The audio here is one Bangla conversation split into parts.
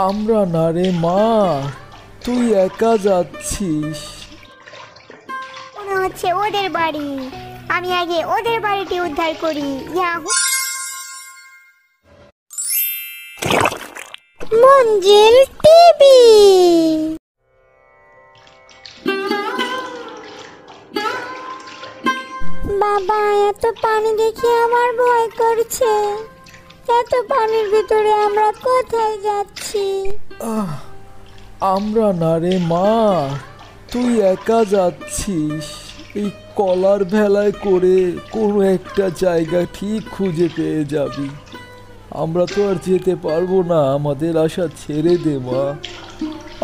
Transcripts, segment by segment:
আমরা না রে মা, তুই একা যাচ্ছিস। মনে হচ্ছে ওদের বাড়ি, আমি আগে ওদের বাড়িটি উদ্ধার করি। ইয়াহু! মঞ্জিল টিভি। বাবা, এত পানি দেখে আমার ভয় করছে। এত পানির ভিতরে আমরা কোথায় যাচ্ছি? আমরা না রে মা, তুই একা যাচ্ছিস। এই কলার ভেলায় করে কোনো একটা জায়গা ঠিক খুঁজে পেয়ে যাবি। আমরা তো আর যেতে পারবো না, আমাদের আশা ছেড়ে দে মা।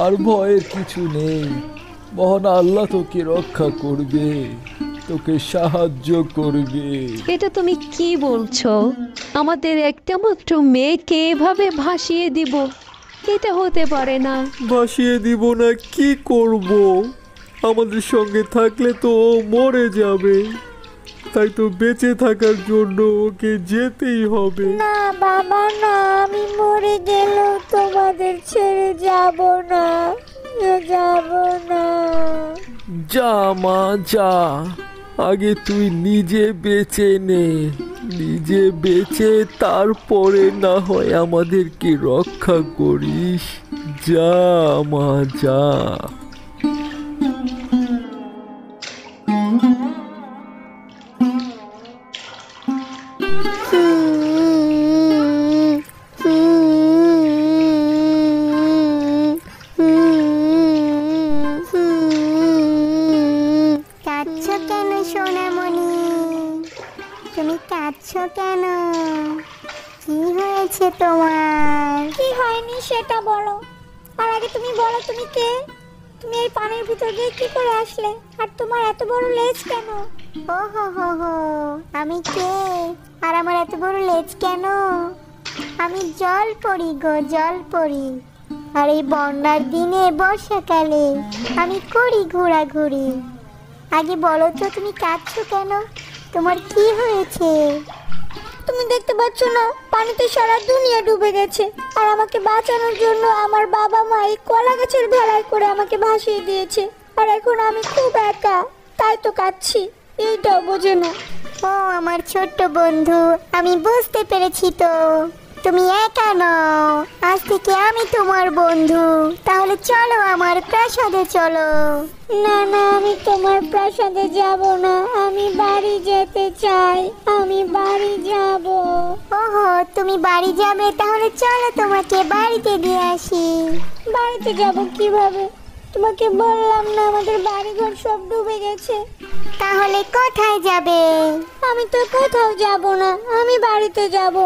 আর ভয়ের কিছু নেই, মহান আল্লাহ তোকে রক্ষা করবে, তোকে সাহায্য করবে। এটা তুমি কি বলছো? আমাদের একটা মাত্র মেয়েকে এভাবে ভাসিয়ে দিব? এটা হতে পারে না। ভাসিয়ে দিব না কি করব? আমাদের সঙ্গে থাকলে তো ও মরে যাবে, তাই তো বেঁচে থাকার জন্য ওকে যেতেই হবে। না বাবা না, আমি মরে গেলেও তোমাদের ছেড়ে যাব না, যাব না। যা মা যা, আগে তুই নিজে বেঁচে নে, নিজে বেঁচে তারপরে না হয় আমাদেরকে রক্ষা করিস। যা মা যা। কাঁদছো কেন সোনামণি? তুমি কাঁদছো কেন? কি হয়েছে তোমার? কি হয়নি সেটা বলো। আর আগে তুমি বলো, তুমি কে? তুমি এই পানির ভিতর দিয়ে কি করে আসলে? আর তোমার এত বড় লেজ কেন? ও হো হো হো, আমি কে আর আমার এত বড় লেজ কেন? আমি জলপরি গো, জলপরি। আর এই বন্যার দিনে বর্ষাকালে আমি করি ঘোরাঘুরি। আগে বলো তো, তুমি কাঁদছো কেন? তোমার কি হয়েছে? তুমি দেখতে পাচ্ছ না, পানিতে সারা দুনিয়া ডুবে গেছে। আর আমাকে বাঁচানোর জন্য আমার বাবা মা এই কলা গাছের ভেলায় করে আমাকে ভাসিয়ে দিয়েছে। আর এখন আমি খুব একা, তাই তো কাঁদছি। এইটাও বোঝে না। ও আমার ছোট্ট বন্ধু, আমি বুঝতে পেরেছি তো, তুমি একা নও। আজ থেকে আমি তোমার বন্ধু। তাহলে চলো আমার প্রাসাদে চলো। না না, আমি তোমার প্রাসাদে যাব না, আমি বাড়ি যেতে চাই, আমি বাড়ি যাব। ওহো, তুমি বাড়ি যাবে? তাহলে চলো তোমাকে বাড়িতে দিয়ে আসি। বাড়িতে যাব কিভাবে? তোমাকে বললাম না আমাদের বাড়িঘর সব ডুবে গেছে। তাহলে কোথায় যাবে? আমি তো কোথাও যাব না, আমি বাড়িতে যাব।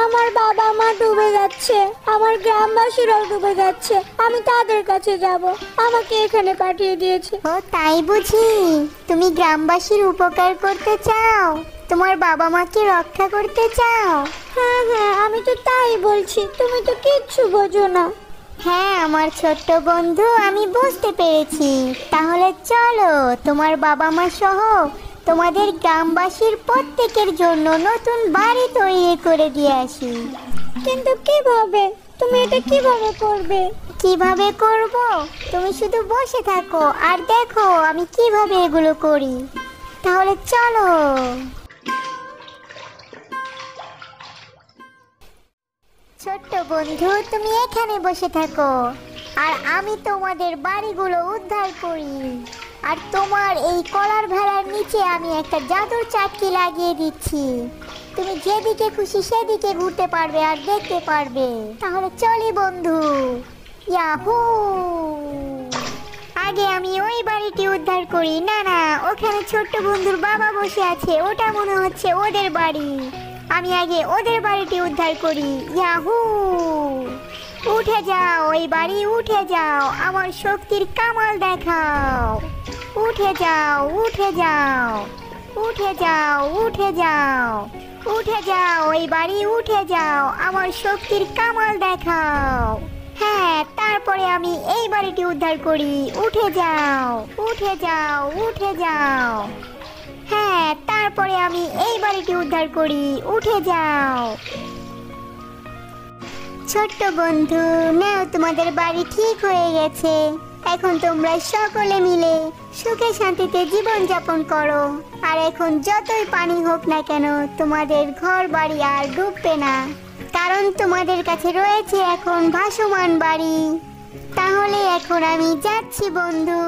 আমার বাবা মা ডুবে যাচ্ছে, আমার গ্রামবাসীরাও ডুবে যাচ্ছে, আমি তাদের কাছে যাব। আমাকে এখানে পাঠিয়ে দিয়েছে। ও তাই বুঝি? তুমি গ্রামবাসীর উপকার করতে চাও, তোমার বাবা মাকে রক্ষা করতে চাও? হ্যাঁ হ্যাঁ, আমি তো তাই বলছি, তুমি তো কিচ্ছু বোঝো না। হ্যাঁ আমার ছোট্ট বন্ধু, আমি বুঝতে পেরেছি। তাহলে চলো তোমার বাবা মা সহ তোমাদের গ্রামবাসীর প্রত্যেকের জন্য নতুন বাড়ি তৈরি করে দিয়ে আসি। কিন্তু কিভাবে? তুমি এটা কিভাবে করবে? কিভাবে করব? তুমি শুধু বসে থাকো আর দেখো আমি কিভাবে এগুলো করি। তাহলে চলো। ছোট্ট বন্ধু, তুমি এখানে বসে থাকো আর আমি তোমাদের বাড়িগুলো উদ্ধার করি। আর তোমার এই কলার ভেড়ার নিচে আমি একটা জাদুর চাটকি লাগিয়ে দিচ্ছি। তুমি যেদিকে খুশি সেদিকে ঘুরতে পারবে আর দেখতে পারবে। তাহলে চলি বন্ধু। ইয়াহু! আগে আমি ওই বাড়িটি উদ্ধার করি। না না, ওখানে ছোট্ট বন্ধুর বাবা বসে আছে, ওটা মনে হচ্ছে ওদের বাড়ি। আমি আগে ওদের বাড়িটি উদ্ধার করি। ইয়াহু! উঠে যাও ওই বাড়ি, উঠে যাও, আমার শক্তির কামাল দেখাও। উঠে যাও, উঠে যাও, উঠে যাও, উঠে যাও, উঠে যাও ওই বাড়ি, উঠে যাও, আমার শক্তির কামাল দেখাও। হ্যাঁ, তারপরে আমি এই বাড়িটি উদ্ধার করি। উঠে যাও, উঠে যাও, উঠে যাও। হ্যাঁ, তারপরে আমি এই বাড়িটি উদ্ধার করি। উঠে যাও। ছোট্ট বন্ধু, নাও তোমাদের বাড়ি ঠিক হয়ে গেছে। এখন তোমরা সকলে মিলে সুখে শান্তিতে জীবন যাপন করো। আর এখন যতই পানি হোক না কেন, তোমাদের ঘর বাড়ি আর ডুববে না, কারণ তোমাদের কাছে রয়েছে এখন ভাসমান বাড়ি। তাহলে এখন আমি যাচ্ছি বন্ধু,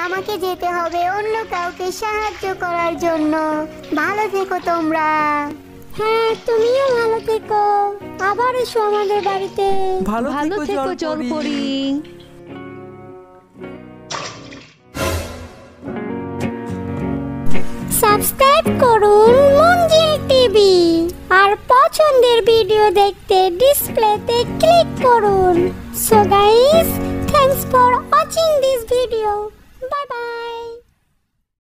আমাকে যেতে হবে অন্য কাউকে সাহায্য করার জন্য। ভালো থেকো তোমরা। হ্যাঁ, তুমিও ভালো থেকো, আবার এসো আমাদের বাড়িতে। ভালো ভালো থেকো জলপরি। সাবস্ক্রাইব করুন মঞ্জিল টিভি, আর পছন্দের ভিডিও দেখতে ডিসপ্লেতে ক্লিক করুন। So guys, thanks for watching this video. Bye bye.